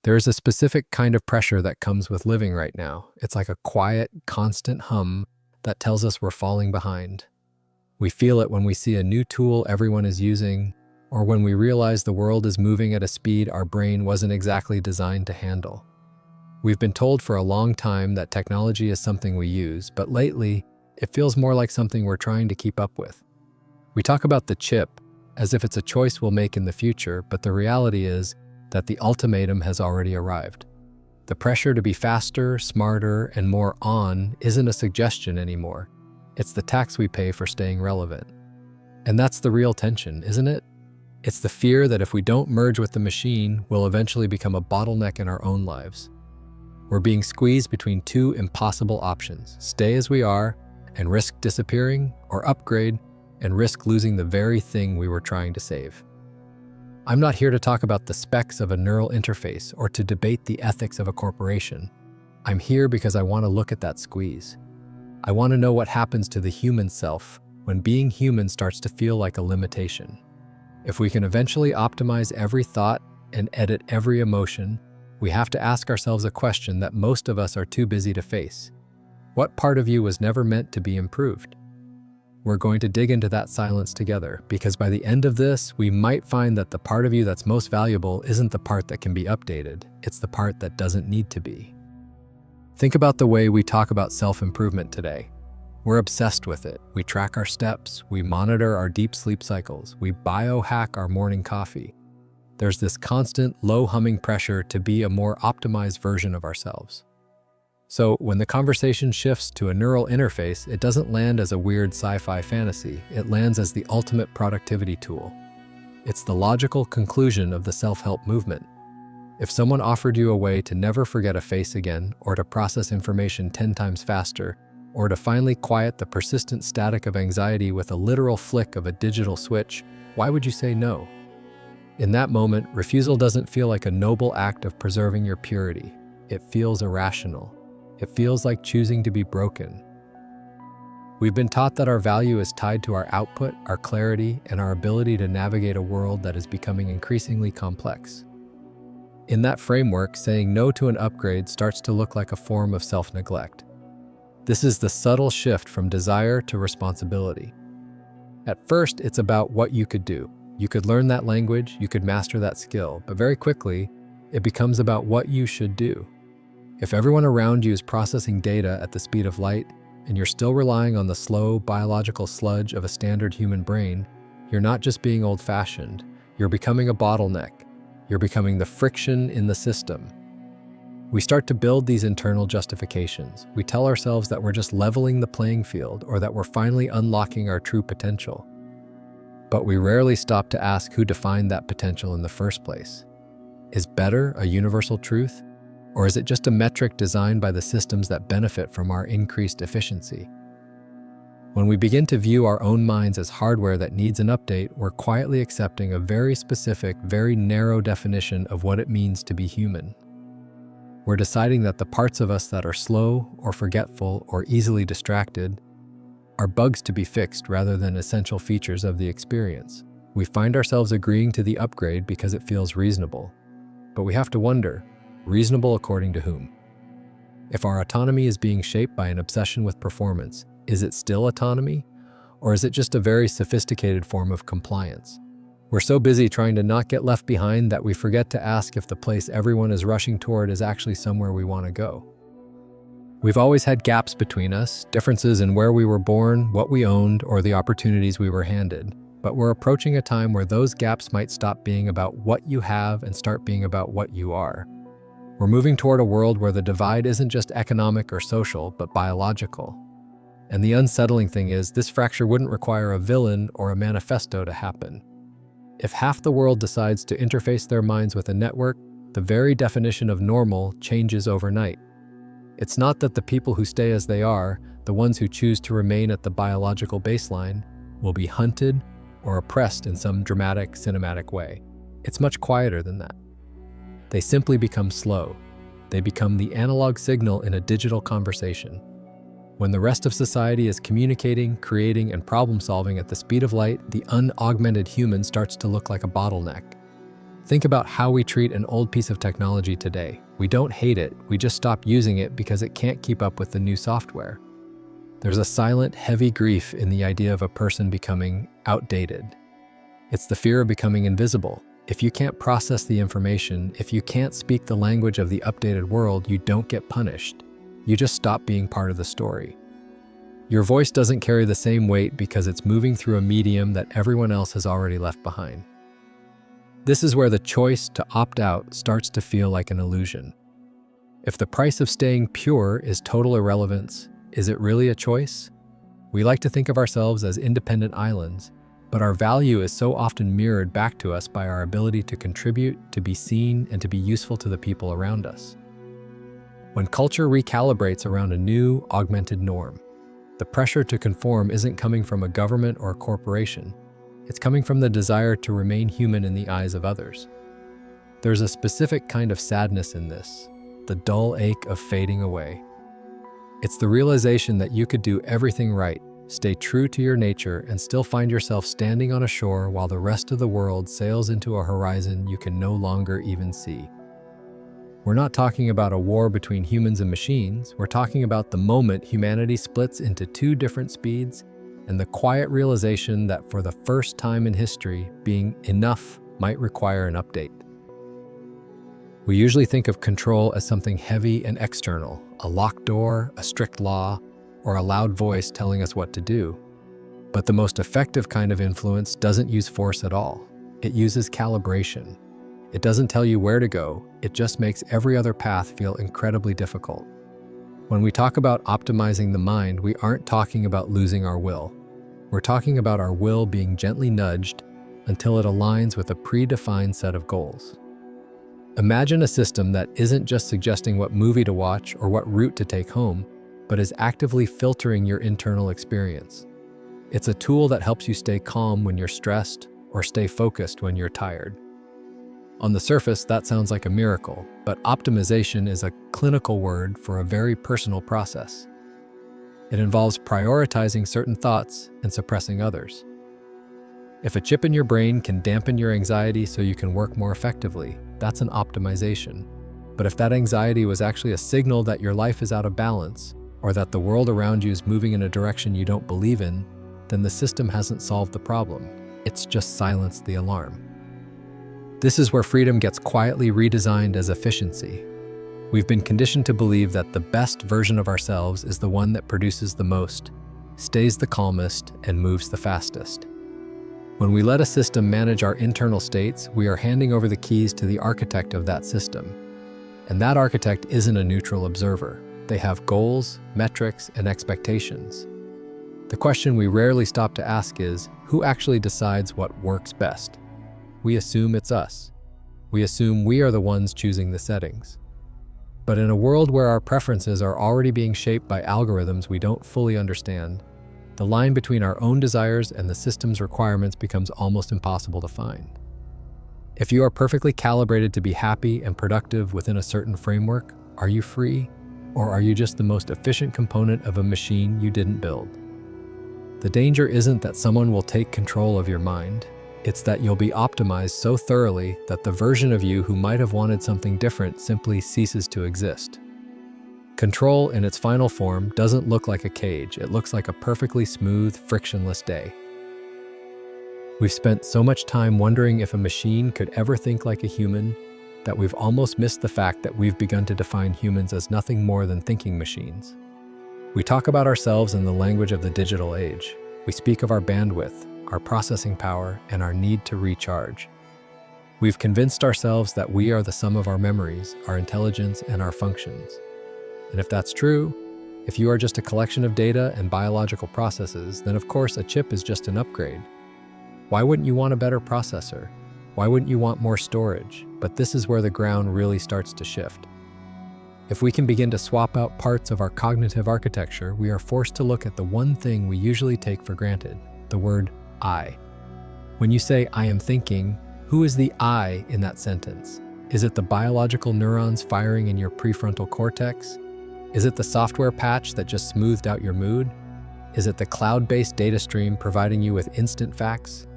There is a specific kind of pressure that comes with living right now. It's like a quiet, constant hum that tells us we're falling behind. We feel it when we see a new tool everyone is using, or when we realize the world is moving at a speed our brain wasn't exactly designed to handle. We've been told for a long time that technology is something we use, but lately, it feels more like something we're trying to keep up with. We talk about the chip as if it's a choice we'll make in the future, but the reality is that the ultimatum has already arrived. The pressure to be faster, smarter, and more on isn't a suggestion anymore. It's the tax we pay for staying relevant. And that's the real tension, isn't it? It's the fear that if we don't merge with the machine, we'll eventually become a bottleneck in our own lives. We're being squeezed between two impossible options: stay as we are and risk disappearing, or upgrade and risk losing the very thing we were trying to save. I'm not here to talk about the specs of a neural interface or to debate the ethics of a corporation. I'm here because I want to look at that squeeze. I want to know what happens to the human self when being human starts to feel like a limitation. If we can eventually optimize every thought and edit every emotion, we have to ask ourselves a question that most of us are too busy to face. What part of you was never meant to be improved? We're going to dig into that silence together, because by the end of this, we might find that the part of you that's most valuable isn't the part that can be updated, it's the part that doesn't need to be. Think about the way we talk about self-improvement today. We're obsessed with it. We track our steps, we monitor our deep sleep cycles, we biohack our morning coffee. There's this constant, low-humming pressure to be a more optimized version of ourselves. So when the conversation shifts to a neural interface, it doesn't land as a weird sci-fi fantasy. It lands as the ultimate productivity tool. It's the logical conclusion of the self-help movement. If someone offered you a way to never forget a face again, or to process information 10 times faster, or to finally quiet the persistent static of anxiety with a literal flick of a digital switch, why would you say no? In that moment, refusal doesn't feel like a noble act of preserving your purity. It feels irrational. It feels like choosing to be broken. We've been taught that our value is tied to our output, our clarity, and our ability to navigate a world that is becoming increasingly complex. In that framework, saying no to an upgrade starts to look like a form of self-neglect. This is the subtle shift from desire to responsibility. At first, it's about what you could do. You could learn that language, you could master that skill, but very quickly, it becomes about what you should do. If everyone around you is processing data at the speed of light, and you're still relying on the slow, biological sludge of a standard human brain, you're not just being old-fashioned, you're becoming a bottleneck. You're becoming the friction in the system. We start to build these internal justifications. We tell ourselves that we're just leveling the playing field, or that we're finally unlocking our true potential. But we rarely stop to ask who defined that potential in the first place. Is better a universal truth? Or is it just a metric designed by the systems that benefit from our increased efficiency? When we begin to view our own minds as hardware that needs an update, we're quietly accepting a very specific, very narrow definition of what it means to be human. We're deciding that the parts of us that are slow or forgetful or easily distracted are bugs to be fixed rather than essential features of the experience. We find ourselves agreeing to the upgrade because it feels reasonable. But we have to wonder, reasonable according to whom? If our autonomy is being shaped by an obsession with performance, is it still autonomy? Or is it just a very sophisticated form of compliance? We're so busy trying to not get left behind that we forget to ask if the place everyone is rushing toward is actually somewhere we want to go. We've always had gaps between us, differences in where we were born, what we owned, or the opportunities we were handed. But we're approaching a time where those gaps might stop being about what you have and start being about what you are. We're moving toward a world where the divide isn't just economic or social, but biological. And the unsettling thing is, this fracture wouldn't require a villain or a manifesto to happen. If half the world decides to interface their minds with a network, the very definition of normal changes overnight. It's not that the people who stay as they are, the ones who choose to remain at the biological baseline, will be hunted or oppressed in some dramatic, cinematic way. It's much quieter than that. They simply become slow. They become the analog signal in a digital conversation. When the rest of society is communicating, creating, and problem-solving at the speed of light, the unaugmented human starts to look like a bottleneck. Think about how we treat an old piece of technology today. We don't hate it, we just stop using it because it can't keep up with the new software. There's a silent, heavy grief in the idea of a person becoming outdated. It's the fear of becoming invisible. If you can't process the information, if you can't speak the language of the updated world, you don't get punished. You just stop being part of the story. Your voice doesn't carry the same weight because it's moving through a medium that everyone else has already left behind. This is where the choice to opt out starts to feel like an illusion. If the price of staying pure is total irrelevance, is it really a choice? We like to think of ourselves as independent islands, but our value is so often mirrored back to us by our ability to contribute, to be seen, and to be useful to the people around us. When culture recalibrates around a new, augmented norm, the pressure to conform isn't coming from a government or a corporation. It's coming from the desire to remain human in the eyes of others. There's a specific kind of sadness in this, the dull ache of fading away. It's the realization that you could do everything right, stay true to your nature, and still find yourself standing on a shore while the rest of the world sails into a horizon you can no longer even see. We're not talking about a war between humans and machines. We're talking about the moment humanity splits into two different speeds and the quiet realization that for the first time in history, being enough might require an update. We usually think of control as something heavy and external, a locked door, a strict law, or a loud voice telling us what to do. But the most effective kind of influence doesn't use force at all. It uses calibration. It doesn't tell you where to go, it just makes every other path feel incredibly difficult. When we talk about optimizing the mind, we aren't talking about losing our will. We're talking about our will being gently nudged until it aligns with a predefined set of goals. Imagine a system that isn't just suggesting what movie to watch or what route to take home, but is actively filtering your internal experience. It's a tool that helps you stay calm when you're stressed or stay focused when you're tired. On the surface, that sounds like a miracle, but optimization is a clinical word for a very personal process. It involves prioritizing certain thoughts and suppressing others. If a chip in your brain can dampen your anxiety so you can work more effectively, that's an optimization. But if that anxiety was actually a signal that your life is out of balance, or that the world around you is moving in a direction you don't believe in, then the system hasn't solved the problem. It's just silenced the alarm. This is where freedom gets quietly redesigned as efficiency. We've been conditioned to believe that the best version of ourselves is the one that produces the most, stays the calmest, and moves the fastest. When we let a system manage our internal states, we are handing over the keys to the architect of that system. And that architect isn't a neutral observer. They have goals, metrics, and expectations. The question we rarely stop to ask is, who actually decides what works best? We assume it's us. We assume we are the ones choosing the settings. But in a world where our preferences are already being shaped by algorithms we don't fully understand, the line between our own desires and the system's requirements becomes almost impossible to find. If you are perfectly calibrated to be happy and productive within a certain framework, are you free? Or are you just the most efficient component of a machine you didn't build? The danger isn't that someone will take control of your mind. It's that you'll be optimized so thoroughly that the version of you who might have wanted something different simply ceases to exist. Control in its final form doesn't look like a cage. It looks like a perfectly smooth, frictionless day. We've spent so much time wondering if a machine could ever think like a human that we've almost missed the fact that we've begun to define humans as nothing more than thinking machines. We talk about ourselves in the language of the digital age. We speak of our bandwidth, our processing power, and our need to recharge. We've convinced ourselves that we are the sum of our memories, our intelligence, and our functions. And if that's true, if you are just a collection of data and biological processes, then of course a chip is just an upgrade. Why wouldn't you want a better processor? Why wouldn't you want more storage? But this is where the ground really starts to shift. If we can begin to swap out parts of our cognitive architecture, we are forced to look at the one thing we usually take for granted, the word I. When you say, I am thinking, who is the I in that sentence? Is it the biological neurons firing in your prefrontal cortex? Is it the software patch that just smoothed out your mood? Is it the cloud-based data stream providing you with instant facts?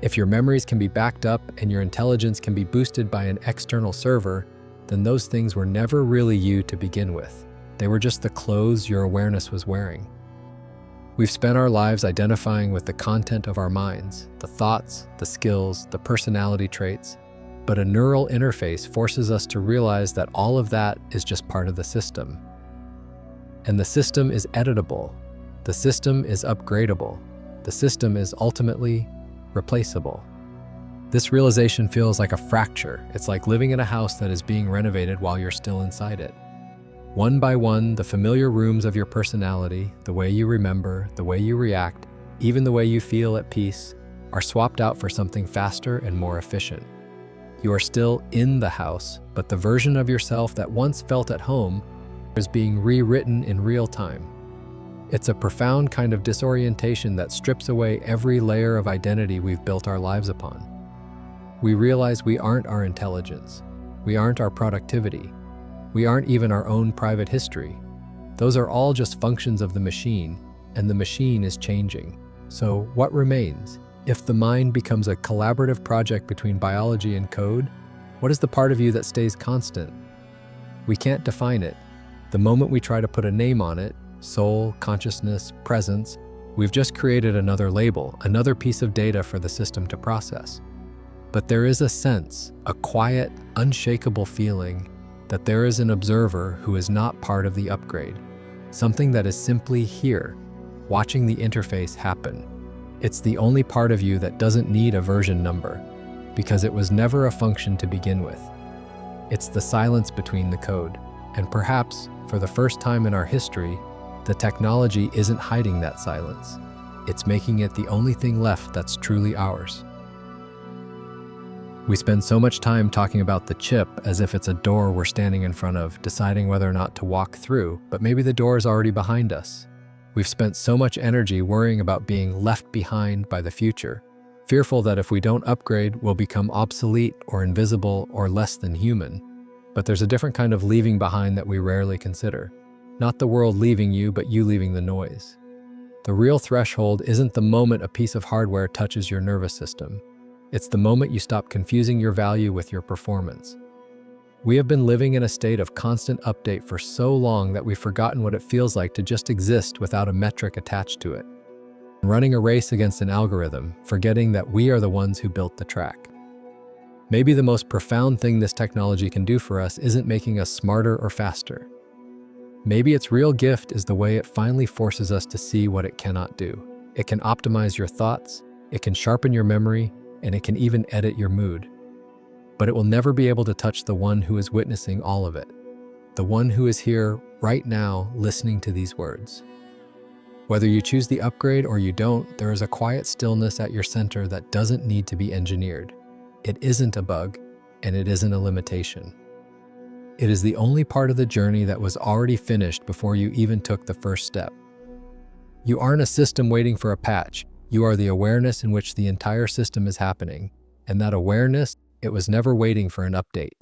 If your memories can be backed up and your intelligence can be boosted by an external server, then those things were never really you to begin with. They were just the clothes your awareness was wearing. We've spent our lives identifying with the content of our minds, the thoughts, the skills, the personality traits, but a neural interface forces us to realize that all of that is just part of the system. And the system is editable. The system is upgradable. The system is ultimately replaceable. This realization feels like a fracture. It's like living in a house that is being renovated while you're still inside it. One by one, the familiar rooms of your personality, the way you remember, the way you react, even the way you feel at peace, are swapped out for something faster and more efficient. You are still in the house, but the version of yourself that once felt at home is being rewritten in real time. It's a profound kind of disorientation that strips away every layer of identity we've built our lives upon. We realize we aren't our intelligence. We aren't our productivity. We aren't even our own private history. Those are all just functions of the machine, and the machine is changing. So what remains? If the mind becomes a collaborative project between biology and code, what is the part of you that stays constant? We can't define it. The moment we try to put a name on it, soul, consciousness, presence, we've just created another label, another piece of data for the system to process. But there is a sense, a quiet, unshakable feeling that there is an observer who is not part of the upgrade, something that is simply here, watching the interface happen. It's the only part of you that doesn't need a version number, because it was never a function to begin with. It's the silence between the code, and perhaps, for the first time in our history, the technology isn't hiding that silence. It's making it the only thing left that's truly ours. We spend so much time talking about the chip as if it's a door we're standing in front of, deciding whether or not to walk through, but maybe the door is already behind us. We've spent so much energy worrying about being left behind by the future, fearful that if we don't upgrade, we'll become obsolete or invisible or less than human. But there's a different kind of leaving behind that we rarely consider. Not the world leaving you, but you leaving the noise. The real threshold isn't the moment a piece of hardware touches your nervous system. It's the moment you stop confusing your value with your performance. We have been living in a state of constant update for so long that we've forgotten what it feels like to just exist without a metric attached to it. Running a race against an algorithm, forgetting that we are the ones who built the track. Maybe the most profound thing this technology can do for us isn't making us smarter or faster. Maybe its real gift is the way it finally forces us to see what it cannot do. It can optimize your thoughts, it can sharpen your memory, and it can even edit your mood. But it will never be able to touch the one who is witnessing all of it, the one who is here right now listening to these words. Whether you choose the upgrade or you don't, there is a quiet stillness at your center that doesn't need to be engineered. It isn't a bug, and it isn't a limitation. It is the only part of the journey that was already finished before you even took the first step. You aren't a system waiting for a patch. You are the awareness in which the entire system is happening, and that awareness, it was never waiting for an update.